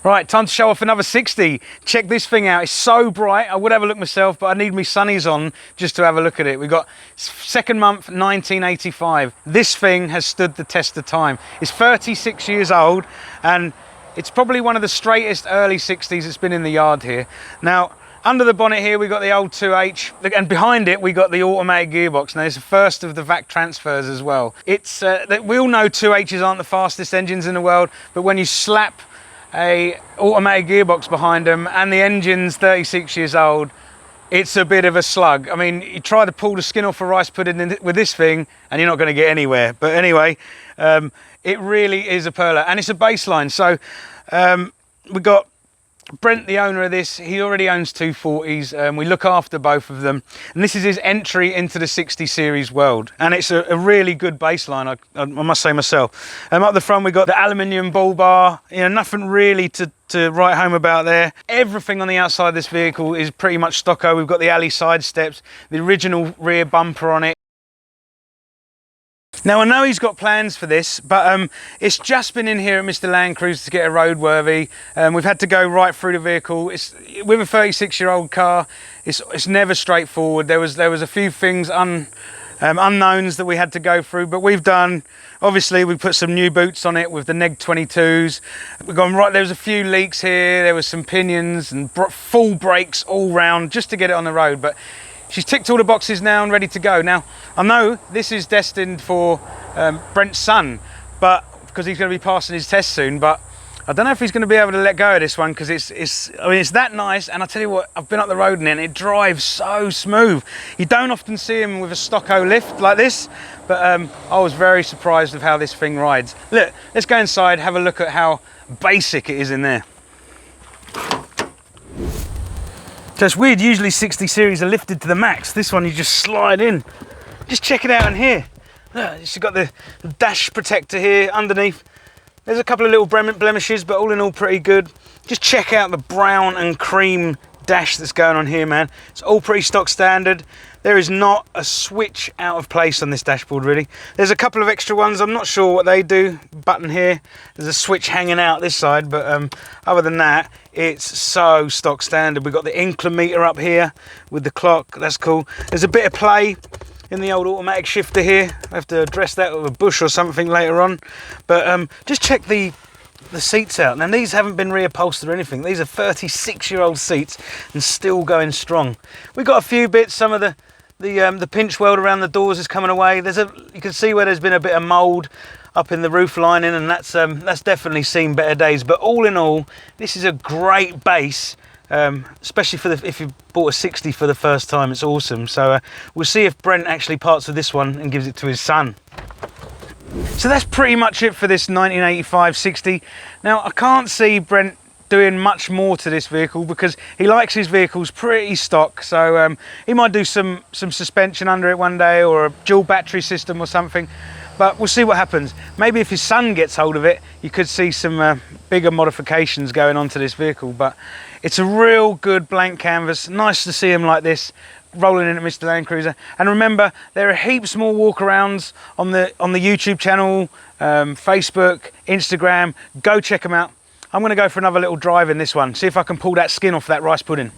Right, time to show off another 60. Check this thing out. It's so bright. I would have a look myself, but I need me sunnies on just to have a look at it. We've got second month, 1985. This thing has stood the test of time. It's 36 years old, and it's probably one of the straightest early 60s that's been in the yard here. Now, under the bonnet here, we've got the old 2H, and behind it, we got the automatic gearbox. Now, it's the first of the VAC transfers as well. It's we all know 2Hs aren't the fastest engines in the world, but when you slap a automatic gearbox behind them and the engine's 36 years old, it's a bit of a slug. I mean, you try to pull the skin off a rice pudding with this thing and you're not going to get anywhere. But anyway, it really is a perler, and it's a baseline. So we got Brent, the owner of this. He already owns 240s. We look after both of them, and this is his entry into the 60 series world, and it's a really good baseline, I must say myself. Up the front we got the aluminium bull bar, you know, nothing really to write home about there. Everything on the outside of this vehicle is pretty much Stocko. We've got the alley side steps, the original rear bumper on it. Now, I know he's got plans for this, but it's just been in here at MrLandcruiser to get a roadworthy. We've had to go right through the vehicle. It's with a 36-year-old car. It's never straightforward. There was a few things unknowns that we had to go through, but we've done. Obviously, we put some new boots on it with the Neg 22s. We've gone right. There was a few leaks here. There was some pinions and full brakes all round just to get it on the road, but she's ticked all the boxes now and ready to go. Now, I know this is destined for Brent's son, but because he's going to be passing his test soon, but I don't know if he's going to be able to let go of this one, because it's that nice. And I tell you what, I've been up the road in it and it drives so smooth. You don't often see him with a Stocko lift like this, but I was very surprised with how this thing rides. Look, let's go inside, have a look at how basic it is in there. So it's weird, usually 60 series are lifted to the max. This one you just slide in. Just check it out in here. Look, it's got the dash protector here underneath. There's a couple of little blemishes, but all in all pretty good. Just check out the brown and cream dash that's going on here, man. It's all pretty stock standard. There is not a switch out of place on this dashboard, really. There's a couple of extra ones, I'm not sure what they do. Button here, there's a switch hanging out this side, but other than that, it's so stock standard. We've got the inclinometer up here with the clock, that's cool. There's a bit of play in the old automatic shifter here. I have to address that with a bush or something later on. But just check the seats out. Now, these haven't been reupholstered or anything. These are 36-year-old seats and still going strong. We've got a few bits. Some of the pinch weld around the doors is coming away. You can see where there's been a bit of mould up in the roof lining, and that's definitely seen better days. But all in all, this is a great base, especially if you bought a 60 for the first time. It's awesome. So we'll see if Brent actually parts with this one and gives it to his son. So that's pretty much it for this 1985 60. Now, I can't see Brent doing much more to this vehicle because he likes his vehicles pretty stock. So he might do some suspension under it one day, or a dual battery system or something. But we'll see what happens. Maybe if his son gets hold of it, you could see some bigger modifications going on to this vehicle. But it's a real good blank canvas. Nice to see him like this, rolling in at MrLandcruiser. And remember, there are heaps more walkarounds on the YouTube channel, Facebook, Instagram. Go check them out. I'm going to go for another little drive in this one, see if I can pull that skin off that rice pudding.